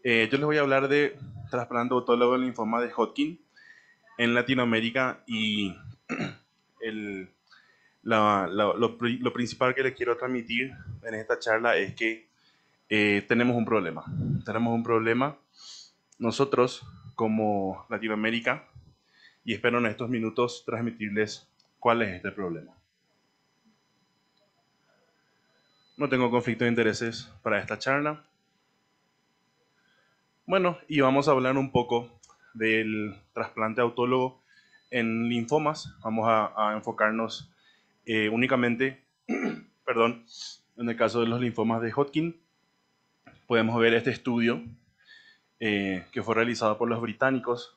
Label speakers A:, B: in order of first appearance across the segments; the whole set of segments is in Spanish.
A: Yo les voy a hablar de trasplante autólogo de linfoma de Hodgkin en Latinoamérica y el- lo principal que les quiero transmitir en esta charla es que tenemos un problema. Tenemos un problema nosotros como Latinoamérica y espero en estos minutos transmitirles cuál es este problema. No tengo conflicto de intereses para esta charla. Bueno, y vamos a hablar un poco del trasplante autólogo en linfomas. Vamos a enfocarnos únicamente, perdón, en el caso de los linfomas de Hodgkin. Podemos ver este estudio que fue realizado por los británicos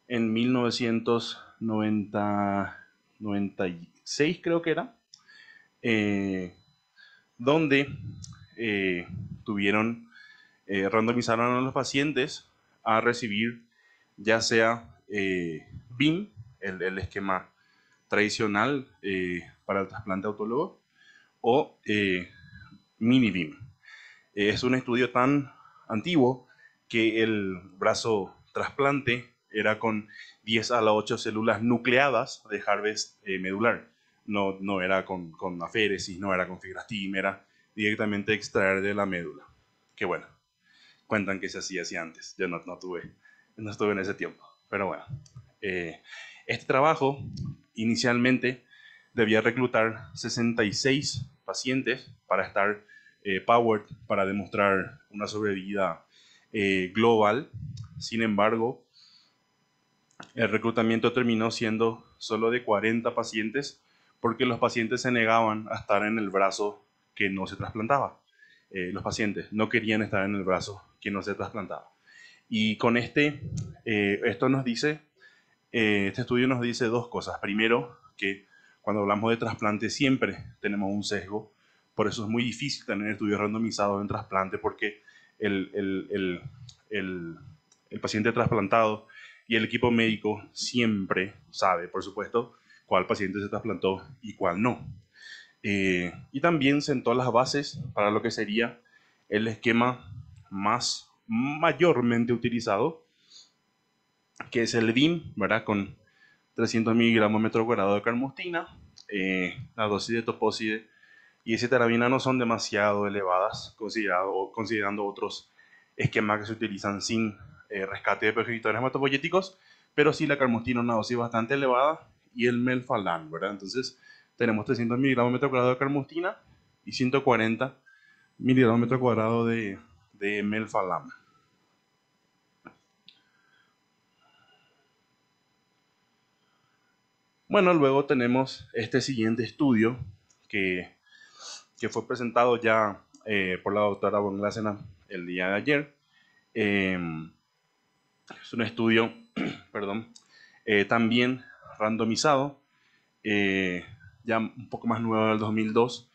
A: en 1996, creo que era, eh, donde eh, tuvieron randomizaron a los pacientes a recibir ya sea BIM, el esquema tradicional para el trasplante autólogo, o mini BIM. Es un estudio tan antiguo que el brazo trasplante era con 10 a la 8 células nucleadas de harvest medular. No era con aféresis, no era con fibrastim, era directamente extraer de la médula. Qué bueno, cuentan que se hacía así antes. Yo no estuve en ese tiempo. Pero bueno, eh, este trabajo inicialmente debía reclutar 66 pacientes para estar powered para demostrar una sobrevida global. Sin embargo, el reclutamiento terminó siendo solo de 40 pacientes porque los pacientes se negaban a estar en el brazo que no se trasplantaba. Los pacientes no querían estar en el brazo que no se trasplantaba. Y con esto nos dice, este estudio nos dice dos cosas. Primero, que cuando hablamos de trasplante siempre tenemos un sesgo. Por eso es muy difícil tener estudios randomizados en trasplante porque el, el, el, el, el paciente trasplantado y el equipo médico siempre sabe, por supuesto, cuál paciente se trasplantó y cuál no. Y también sentó las bases para lo que sería el esquema más mayormente utilizado, que es el BIM, ¿verdad? Con 300 miligramos metro cuadrado de carmustina, la dosis de topóside y citarabina no son demasiado elevadas, considerando otros esquemas que se utilizan sin rescate de progenitores hematopoyéticos, pero sí la carmustina una dosis bastante elevada y el melphalan, ¿verdad? Entonces tenemos 300 miligramos metro cuadrado de carmustina y 140 miligramos metro cuadrado de melphalan. Bueno, luego tenemos este siguiente estudio que, que fue presentado ya por la doctora von Glassena el día de ayer. Eh, es un estudio, perdón, también randomizado, ya un poco más nuevo del 2002,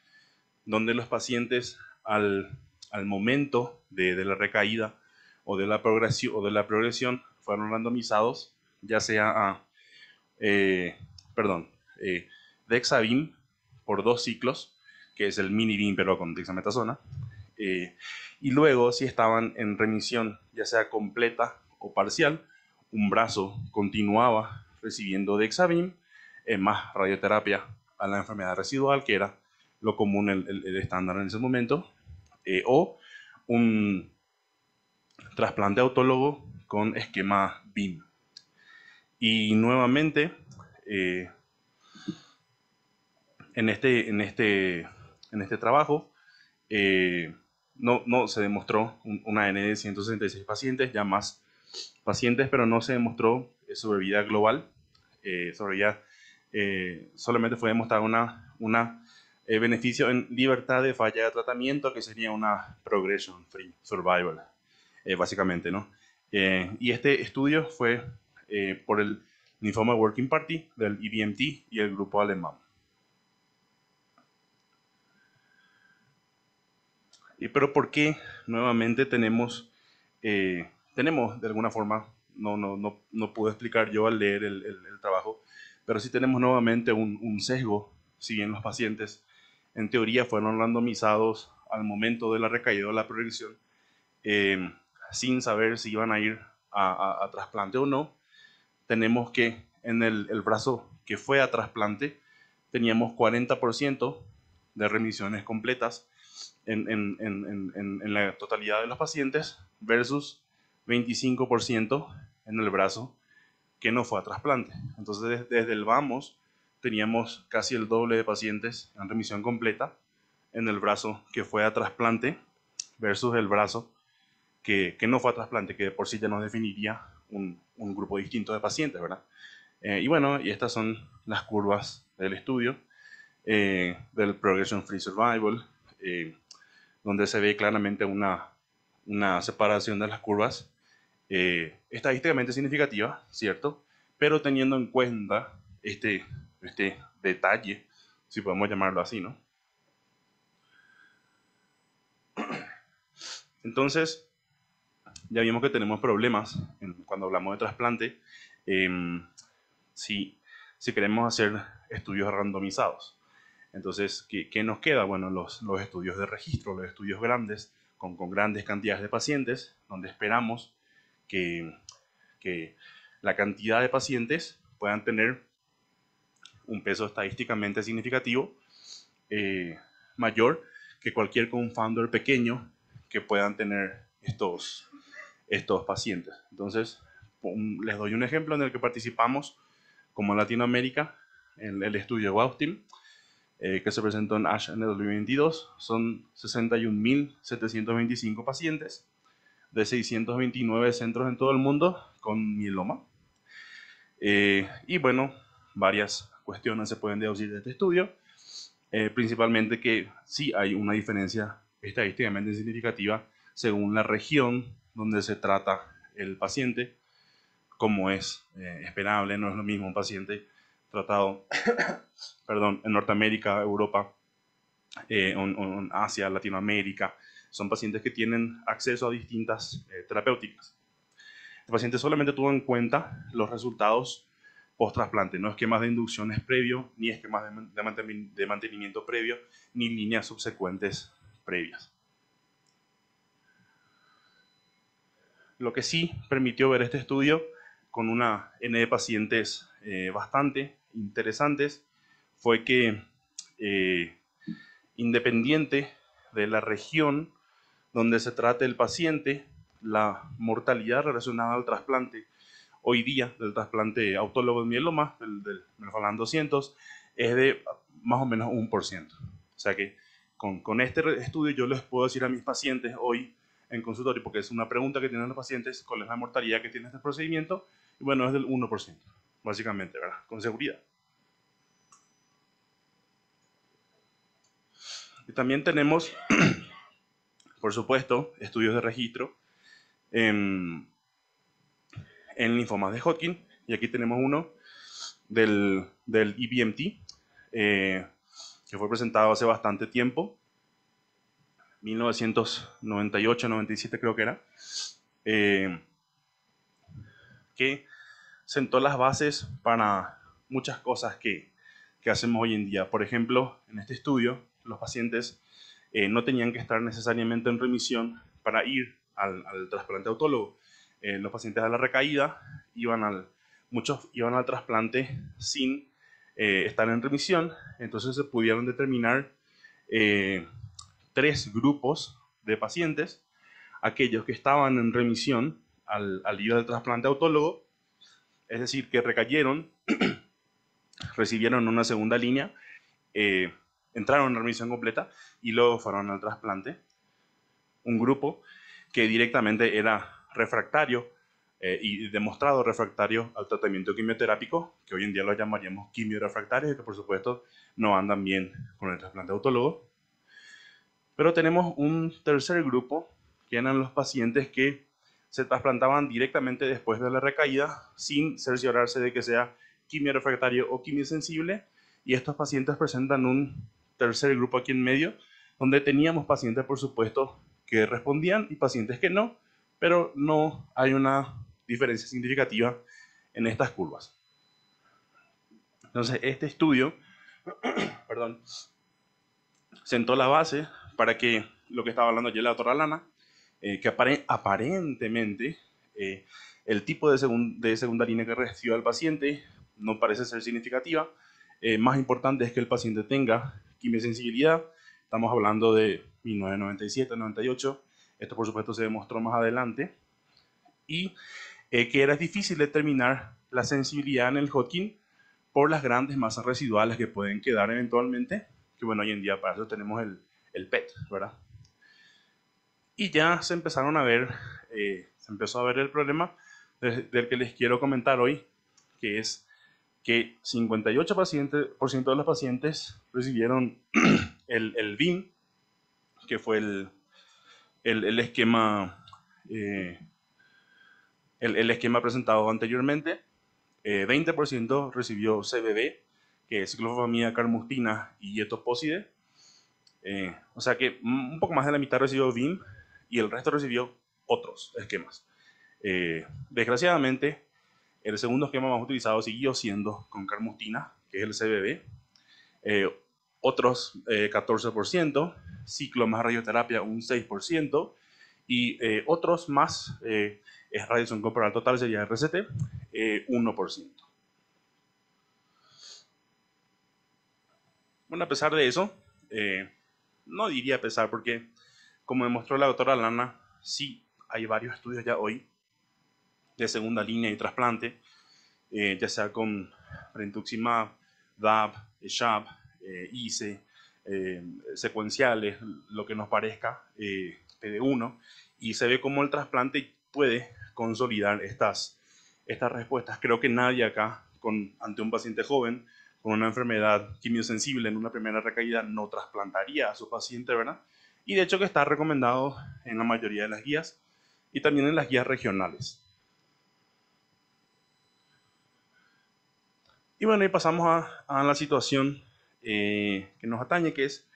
A: donde los pacientes al momento de la recaída o de la progresión fueron randomizados, ya sea a eh, perdón, Dexavim por 2 ciclos, que es el mini BIM pero con dexametasona, eh, y luego si estaban en remisión, ya sea completa o parcial, un brazo continuaba recibiendo Dexavim más radioterapia a la enfermedad residual, que era lo común, el estándar en ese momento, o un trasplante autólogo con esquema BIM. Y nuevamente, eh, en este trabajo no se demostró una N de 166 pacientes, ya más pacientes, pero no se demostró sobrevida global. Sobrevida, solamente fue demostrado una beneficio en libertad de falla de tratamiento, que sería una progression free survival, básicamente, ¿no? Y este estudio fue por el Lymphoma Working Party del EBMT y el grupo alemán. Pero ¿por qué nuevamente tenemos de alguna forma, no puedo explicar yo al leer el trabajo, pero sí tenemos nuevamente un sesgo, si bien los pacientes en teoría fueron randomizados al momento de la recaída o la progresión, eh, sin saber si iban a ir a trasplante o no, tenemos que en el brazo que fue a trasplante teníamos 40% de remisiones completas en la totalidad de los pacientes versus 25% en el brazo que no fue a trasplante. Entonces, desde el vamos, teníamos casi el doble de pacientes en remisión completa en el brazo que fue a trasplante versus el brazo que no fue a trasplante, que de por sí ya nos definiría un grupo distinto de pacientes, ¿verdad? Y bueno, y estas son las curvas del estudio del Progression Free Survival, donde se ve claramente una separación de las curvas estadísticamente significativa, ¿cierto? Pero teniendo en cuenta este detalle, si podemos llamarlo así, ¿no? Entonces, ya vimos que tenemos problemas cuando hablamos de trasplante si, si queremos hacer estudios randomizados. Entonces, ¿qué nos queda? Bueno, los estudios de registro, los estudios grandes, con grandes cantidades de pacientes, donde esperamos que la cantidad de pacientes puedan tener un peso estadísticamente significativo mayor que cualquier confounder pequeño que puedan tener estos pacientes. Entonces, les doy un ejemplo en el que participamos como Latinoamérica en el estudio WAUTIM, que se presentó en ASH en el 2022. Son 61.725 pacientes de 629 centros en todo el mundo con mieloma. Y bueno, varias cuestiones se pueden deducir de este estudio, principalmente que sí hay una diferencia estadísticamente significativa según la región donde se trata el paciente, como es esperable. No es lo mismo un paciente tratado en Norteamérica, Europa, en Asia, Latinoamérica. Son pacientes que tienen acceso a distintas terapéuticas. El paciente solamente tuvo en cuenta los resultados post-trasplante, no esquemas de inducciones previo, ni esquemas de mantenimiento previo, ni líneas subsecuentes previas. Lo que sí permitió ver este estudio con una N de pacientes bastante interesantes fue que independiente de la región donde se trate el paciente, la mortalidad relacionada al trasplante hoy día del trasplante autólogo de mieloma, del Melphalan 200, es de más o menos 1%. O sea que con este estudio yo les puedo decir a mis pacientes hoy en consultorio, porque es una pregunta que tienen los pacientes, cuál es la mortalidad que tiene este procedimiento, y bueno, es del 1%, básicamente, ¿verdad? Con seguridad. Y también tenemos, por supuesto, estudios de registro en linfomas de Hodgkin, y aquí tenemos uno del EBMT, que fue presentado hace bastante tiempo, 1998-97 creo que era, que sentó las bases para muchas cosas que hacemos hoy en día. Por ejemplo, en este estudio, los pacientes no tenían que estar necesariamente en remisión para ir al trasplante autólogo. Los pacientes de la recaída muchos iban al trasplante sin estar en remisión, entonces se pudieron determinar 3 grupos de pacientes: aquellos que estaban en remisión al ir al trasplante autólogo, es decir, que recayeron, recibieron una segunda línea, entraron en remisión completa y luego fueron al trasplante. Un grupo que directamente era refractario y demostrado refractario al tratamiento quimioterápico, que hoy en día lo llamaríamos quimiorefractarios, y que por supuesto no andan bien con el trasplante autólogo. Pero tenemos un tercer grupo, que eran los pacientes que se trasplantaban directamente después de la recaída, sin cerciorarse de que sea quimiorefractario o quimiosensible, y estos pacientes presentan un tercer grupo aquí en medio, donde teníamos pacientes, por supuesto, que respondían y pacientes que no, pero no hay una diferencia significativa en estas curvas. Entonces, este estudio sentó la base para que lo que estaba hablando ayer la doctora Lana, que aparentemente el tipo de segunda línea que recibió el paciente no parece ser significativa. Más importante es que el paciente tenga quimiosensibilidad. Estamos hablando de 1997, 98. Esto, por supuesto, se demostró más adelante. Y que era difícil determinar la sensibilidad en el Hodgkin por las grandes masas residuales que pueden quedar eventualmente. Que bueno, hoy en día para eso tenemos el PET, ¿verdad? Y ya se empezaron a ver, se empezó a ver el problema del que les quiero comentar hoy, que es que 58% de los pacientes recibieron el BIM, que fue el esquema, eh, el esquema presentado anteriormente. 20% recibió CBB, que es ciclofosfamida, carmustina y etoposide. O sea que un poco más de la mitad recibió BIM y el resto recibió otros esquemas. Desgraciadamente, el segundo esquema más utilizado siguió siendo con carmustina, que es el CBB. Otros 14%, ciclo más radioterapia un 6%, y otros más, es radiación corporal total, sería RCT, 1%. Bueno, a pesar de eso, no diría a pesar, porque como demostró la doctora Lana, sí hay varios estudios ya hoy de segunda línea y trasplante, ya sea con brentuximab, DAB, SHAB, ICE, secuenciales, lo que nos parezca, PD1, y se ve cómo el trasplante puede consolidar estas respuestas. Creo que nadie acá, ante un paciente joven con una enfermedad quimiosensible en una primera recaída, no trasplantaría a su paciente, ¿verdad? Y de hecho que está recomendado en la mayoría de las guías y también en las guías regionales. Y bueno, y pasamos a la situación que nos atañe, que es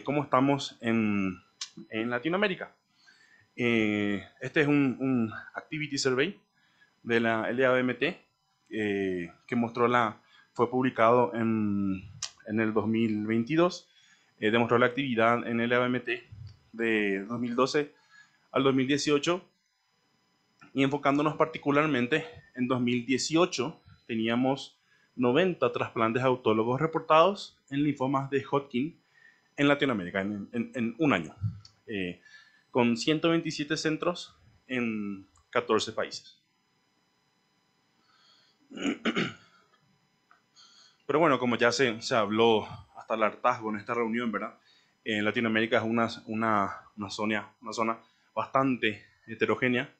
A: cómo estamos en Latinoamérica. Este es un Activity Survey de la LABMT que fue publicado en el 2022. Demostró la actividad en el LABMT de 2012 al 2018 y enfocándonos particularmente en 2018 teníamos 90 trasplantes autólogos reportados en linfomas de Hodgkin en Latinoamérica en un año, con 127 centros en 14 países. Pero bueno, como ya se habló hasta el hartazgo en esta reunión, ¿verdad? En Latinoamérica es una zona bastante heterogénea,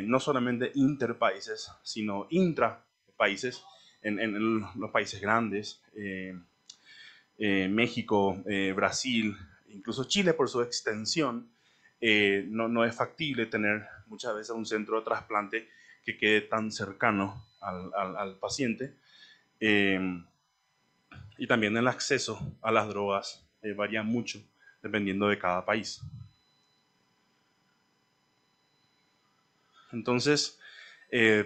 A: no solamente interpaíses, sino intrapaíses, en los países grandes, México, Brasil, incluso Chile por su extensión, no es factible tener muchas veces un centro de trasplante que quede tan cercano al paciente. Y también el acceso a las drogas varía mucho dependiendo de cada país. Entonces,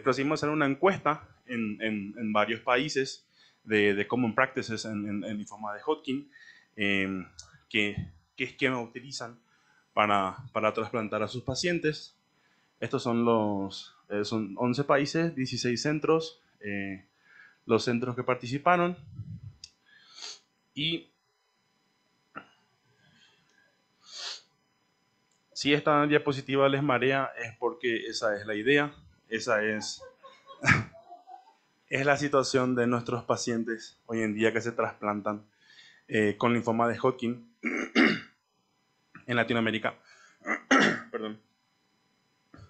A: procedimos a hacer una encuesta en varios países de common practices en linfoma de Hodgkin, qué esquema utilizan para trasplantar a sus pacientes. Estos son son 11 países, 16 centros, los centros que participaron. Y si esta diapositiva les marea es porque esa es la idea, esa es la situación de nuestros pacientes hoy en día que se trasplantan con linfoma de Hodgkin en Latinoamérica. Perdón.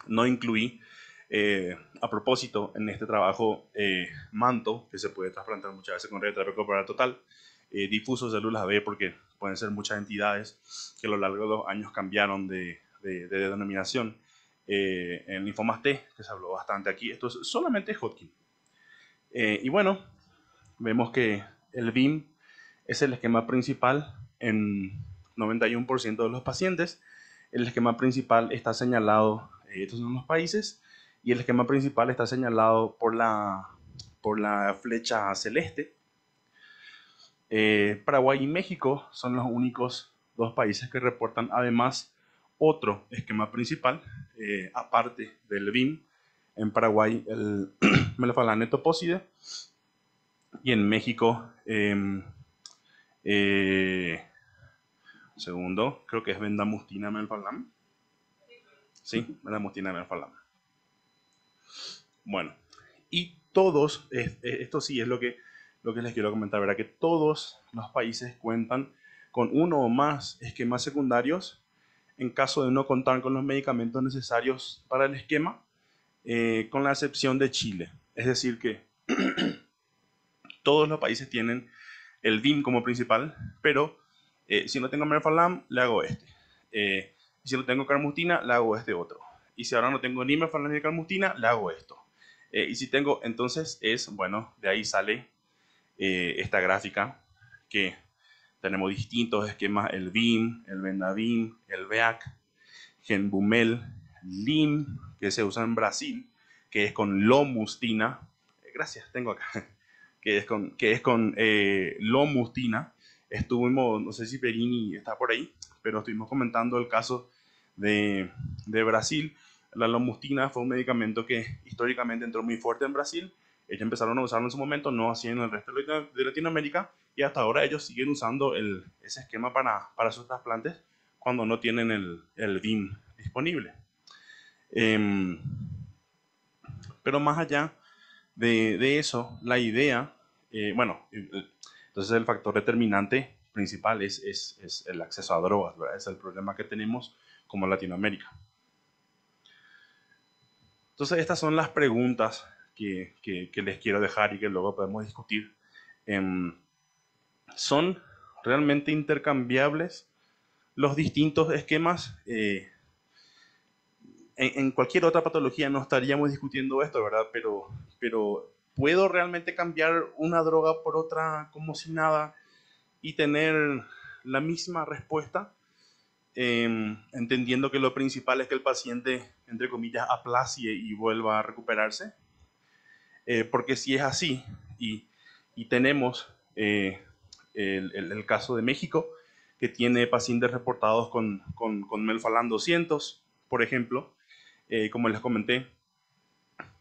A: No incluí, a propósito, en este trabajo manto, que se puede trasplantar muchas veces con radioterapia corporal total, difuso células B, porque pueden ser muchas entidades que a lo largo de los años cambiaron de denominación. En linfomas T, que se habló bastante aquí, esto es solamente Hodgkin. Y bueno, vemos que el BIM es el esquema principal en 91% de los pacientes. El esquema principal está señalado, estos son los países, y el esquema principal está señalado por la flecha celeste. Paraguay y México son los únicos dos países que reportan además otro esquema principal, aparte del BIM. En Paraguay el melfalán topóside y en México, segundo, creo que es bendamustina melfalán. Sí, bendamustina melfalán. Bueno, y todos, esto sí es lo que les quiero comentar, ¿verdad? Que todos los países cuentan con uno o más esquemas secundarios en caso de no contar con los medicamentos necesarios para el esquema, con la excepción de Chile. Es decir que todos los países tienen el DIM como principal, pero si no tengo melfalán, le hago este. Si no tengo carmustina, le hago este otro. Y si ahora no tengo ni melfalán ni carmustina, le hago esto. Y si tengo, entonces bueno, de ahí sale esta gráfica que tenemos distintos esquemas, el BIM, el Vendavim, el BEAC, Genbumel, LIM, que se usa en Brasil, que es con lomustina. Gracias, tengo acá. Que es con lomustina. Estuvimos, no sé si Perini está por ahí, pero estuvimos comentando el caso de Brasil. La lomustina fue un medicamento que históricamente entró muy fuerte en Brasil. Ellos empezaron a usarlo en su momento, no así en el resto de Latinoamérica, y hasta ahora ellos siguen usando ese esquema para sus trasplantes cuando no tienen el BIM disponible. Pero más allá de eso, la idea, bueno, entonces el factor determinante principal es el acceso a drogas, ¿verdad? Es el problema que tenemos como Latinoamérica. Entonces estas son las preguntas que les quiero dejar y que luego podemos discutir. ¿Son realmente intercambiables los distintos esquemas? En cualquier otra patología no estaríamos discutiendo esto, ¿verdad? Pero ¿puedo realmente cambiar una droga por otra como si nada y tener la misma respuesta? Entendiendo que lo principal es que el paciente, entre comillas, aplacie y vuelva a recuperarse. Porque si es así, y tenemos el caso de México, que tiene pacientes reportados con melfalán 200, por ejemplo, como les comenté,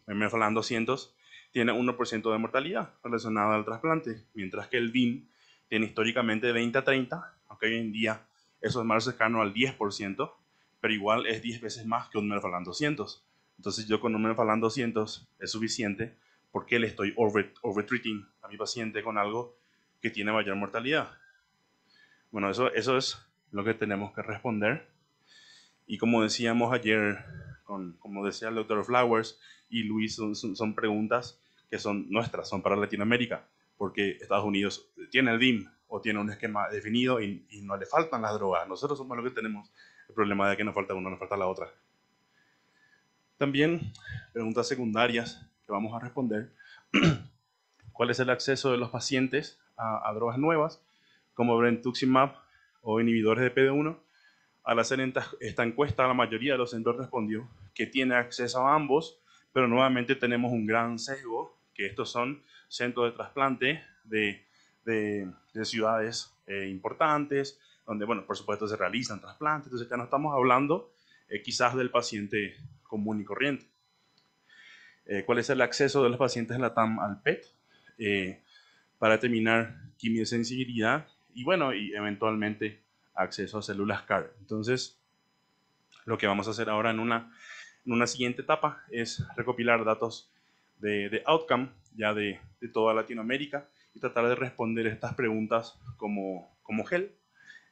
A: el melfalán 200 tiene 1% de mortalidad relacionada al trasplante, mientras que el BIM tiene históricamente 20 a 30, aunque hoy en día eso es más cercano al 10%, pero igual es 10 veces más que un melfalán 200. Entonces yo con un melfalán 200 es suficiente porque le estoy overtreating a mi paciente con algo que tiene mayor mortalidad. Bueno, eso es lo que tenemos que responder. Y como decíamos ayer, como decía el doctor Flowers y Luis, son preguntas que son nuestras, son para Latinoamérica, porque Estados Unidos tiene el DIM o tiene un esquema definido y no le faltan las drogas. Nosotros somos los que tenemos el problema de que nos falta una, nos falta la otra. También preguntas secundarias que vamos a responder. ¿Cuál es el acceso de los pacientes a drogas nuevas, como brentuximab o inhibidores de PD-1? Al hacer esta encuesta, la mayoría de los centros respondió que tiene acceso a ambos, pero nuevamente tenemos un gran sesgo, que estos son centros de trasplante de ciudades importantes, donde, bueno, por supuesto se realizan trasplantes, entonces ya no estamos hablando quizás del paciente común y corriente. ¿Cuál es el acceso de los pacientes en la TAM al PET? Para determinar quimiosensibilidad y, bueno, y eventualmente acceso a células CAR. Entonces, lo que vamos a hacer ahora en una siguiente etapa es recopilar datos de outcome ya de toda Latinoamérica y tratar de responder estas preguntas como GEL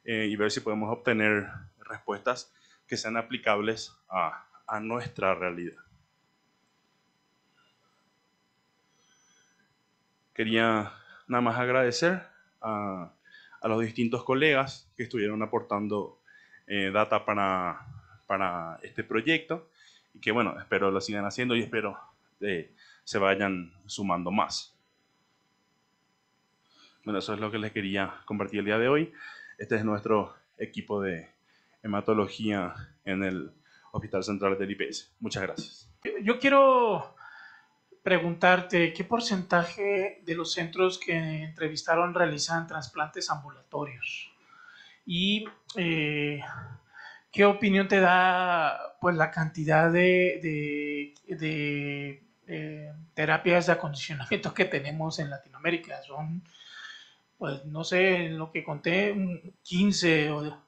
A: y ver si podemos obtener respuestas que sean aplicables a nuestra realidad. Quería nada más agradecer a los distintos colegas que estuvieron aportando data para este proyecto y que, bueno, espero lo sigan haciendo y espero se vayan sumando más. Bueno, eso es lo que les quería compartir el día de hoy. Este es nuestro equipo de hematología en el Hospital Central del IPS. Muchas gracias.
B: Yo quiero preguntarte, ¿qué porcentaje de los centros que entrevistaron realizan trasplantes ambulatorios? Y ¿qué opinión te da pues la cantidad de terapias de acondicionamiento que tenemos en Latinoamérica? Son, pues no sé, en lo que conté, 15 o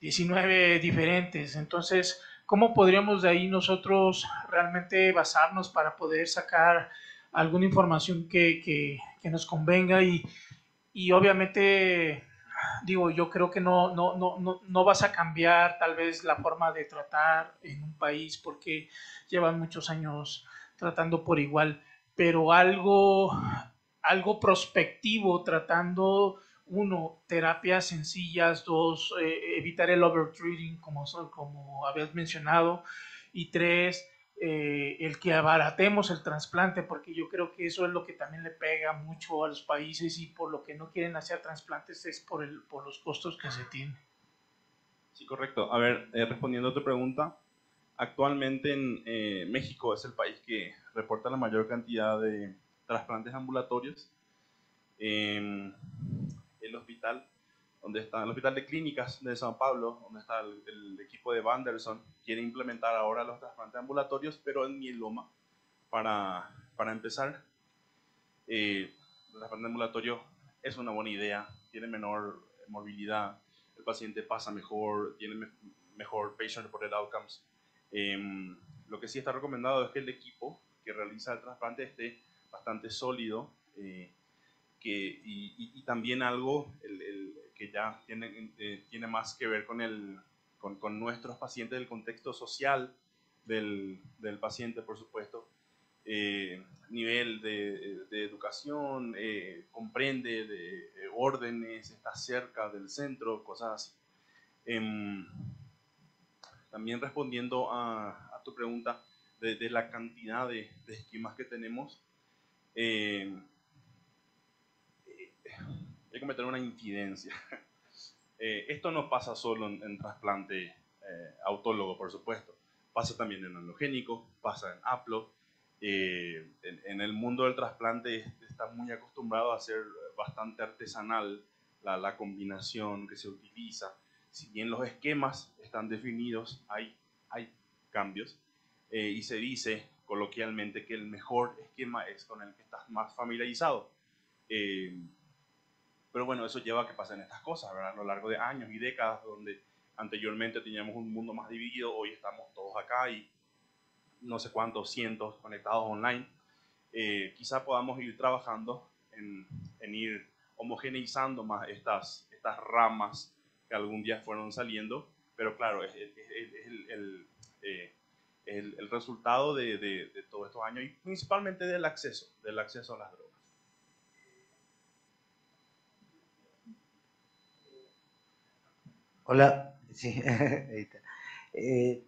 B: 19 diferentes. Entonces, ¿cómo podríamos de ahí nosotros realmente basarnos para poder sacar alguna información que nos convenga? Y obviamente, digo, yo creo que no vas a cambiar tal vez la forma de tratar en un país porque llevan muchos años tratando por igual, pero algo prospectivo, tratando, uno, terapias sencillas, dos, evitar el overtreating, como habías mencionado, y tres, el que abaratemos el trasplante, porque yo creo que eso es lo que también le pega mucho a los países y por lo que no quieren hacer trasplantes es por los costos que se tienen.
A: Sí, correcto. A ver, respondiendo a tu pregunta, actualmente en México es el país que reporta la mayor cantidad de trasplantes ambulatorios. El hospital donde está el Hospital de Clínicas de San Pablo, donde está el equipo de Vanderson, quiere implementar ahora los trasplantes ambulatorios, pero en mieloma. Para empezar, el trasplante ambulatorio es una buena idea, tiene menor morbilidad, el paciente pasa mejor, tiene mejor patient reported outcomes. Lo que sí está recomendado es que el equipo que realiza el trasplante esté bastante sólido, y también algo que ya tiene más que ver con nuestros pacientes, del contexto social del paciente, por supuesto. Nivel de educación, comprende de órdenes, está cerca del centro, cosas así. También respondiendo a tu pregunta de la cantidad de esquemas que tenemos, hay que cometer una infidencia. Esto no pasa solo en trasplante autólogo, por supuesto. Pasa también en halogénico, pasa en haplo. En el mundo del trasplante está muy acostumbrado a ser bastante artesanal la combinación que se utiliza. Si bien los esquemas están definidos, hay cambios. Y se dice coloquialmente que el mejor esquema es con el que estás más familiarizado. Pero bueno, eso lleva a que pasen estas cosas, ¿verdad? A lo largo de años y décadas, donde anteriormente teníamos un mundo más dividido, hoy estamos todos acá y no sé cuántos cientos conectados online. Quizá podamos ir trabajando en ir homogeneizando más estas ramas que algún día fueron saliendo, pero claro, es el resultado de todos estos años y principalmente del acceso a las drogas.
C: Hola, sí, ahí está.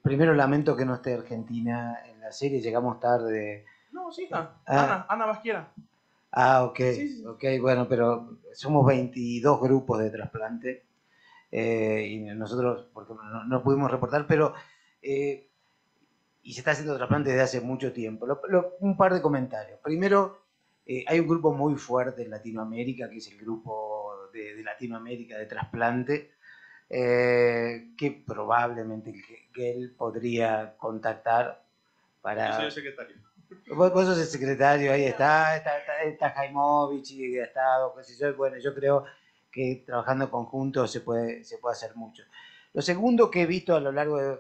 C: Primero lamento que no esté Argentina en la serie, llegamos tarde.
A: No, sí está.
C: Ah,
A: Ana Vasquiera.
C: ok,
A: Sí, sí.
C: ok, bueno, pero somos 22 grupos de trasplante y nosotros, porque no pudimos reportar, pero y se está haciendo trasplante desde hace mucho tiempo. Un par de comentarios. Primero, hay un grupo muy fuerte en Latinoamérica, que es el grupo de Latinoamérica de trasplante, que probablemente que él podría contactar
A: Yo soy
C: para...
A: el secretario.
C: Vos sos el secretario, ahí está Jaimovich y ha estado, qué sé yo, bueno, yo creo que trabajando conjunto se puede hacer mucho. Lo segundo que he visto a lo largo de...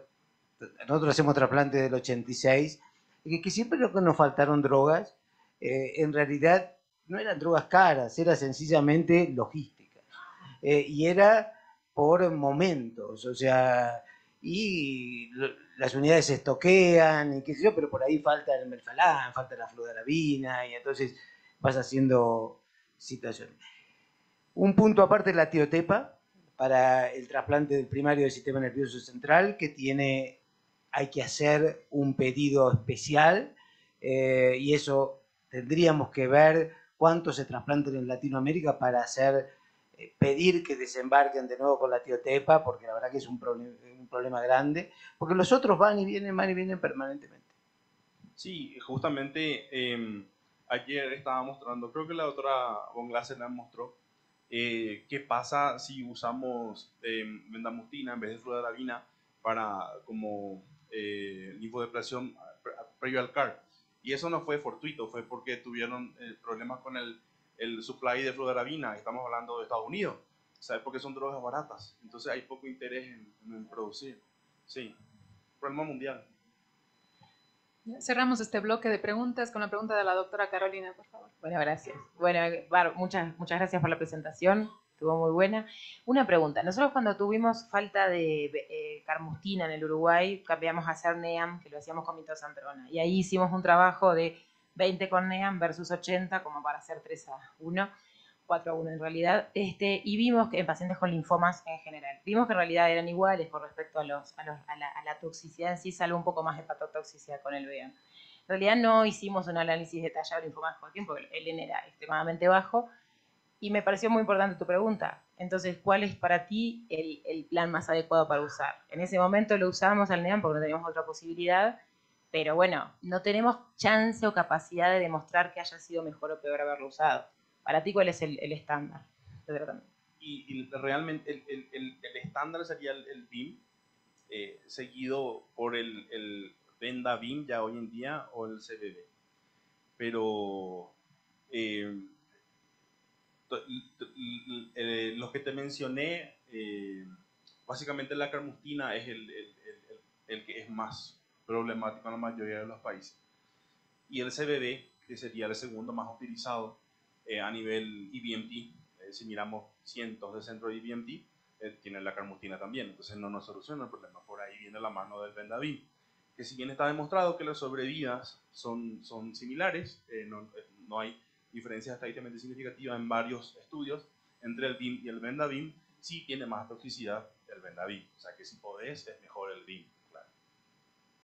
C: Nosotros hacemos trasplante del 86, y que siempre lo que nos faltaron drogas, en realidad no eran drogas caras, era sencillamente logística. Y era por momentos, o sea, y las unidades se estoquean y qué sé yo, pero por ahí falta el melfalán, falta la fludarabina y entonces vas haciendo situaciones. Un punto aparte, la tiotepa para el trasplante del primario del sistema nervioso central, que hay que hacer un pedido especial y eso tendríamos que ver cuántos se trasplantan en Latinoamérica para pedir que desembarquen de nuevo con la tiotepa, porque la verdad que es un problema grande, porque los otros van y vienen permanentemente.
A: Sí, justamente ayer estaba mostrando, creo que la doctora Von Glaser la mostró, qué pasa si usamos vendamustina en vez de fludarabina como linfodepresión previo al CAR. Y eso no fue fortuito, fue porque tuvieron problemas con el supply de fludarabina. Estamos hablando de Estados Unidos, ¿sabes? Porque son drogas baratas, entonces hay poco interés en producir. Sí, problema mundial.
D: Cerramos este bloque de preguntas con la pregunta de la doctora Carolina, por favor.
E: Bueno, gracias. Bueno, Bar, muchas gracias por la presentación, estuvo muy buena. Una pregunta, nosotros cuando tuvimos falta de carmustina en el Uruguay, cambiamos a hacer NEAM, que lo hacíamos con mitosantrona, y ahí hicimos un trabajo de 20 con NEAM versus 80, como para hacer 3-1, 4-1 en realidad, y vimos que en pacientes con linfomas en general, vimos que en realidad eran iguales con respecto a la toxicidad en sí, salvo un poco más de hepatotoxicidad con el vean. En realidad no hicimos un análisis detallado de linfomas de Hodgkin porque el N era extremadamente bajo, y me pareció muy importante tu pregunta. Entonces, ¿cuál es para ti el plan más adecuado para usar? En ese momento lo usábamos al NEAM porque no teníamos otra posibilidad, pero bueno, no tenemos chance o capacidad de demostrar que haya sido mejor o peor haberlo usado. Para ti, ¿cuál es el estándar de tratamiento?
A: Y realmente el estándar sería el BIM, seguido por el Venda-BIM ya hoy en día, o el CBB. Pero los que te mencioné, básicamente la carmustina es el que es más problemático en la mayoría de los países. Y el CBB, que sería el segundo más utilizado a nivel EBMT, si miramos cientos de centros de EBMT, tienen la carmustina también, entonces no nos soluciona el problema. Por ahí viene la mano del Venda-BIM, que si bien está demostrado que las sobrevidas son similares, no hay diferencias estadísticamente significativas en varios estudios entre el BIM y el Venda-BIM, sí tiene más toxicidad el Venda-BIM, o sea que si podés es mejor el BIM.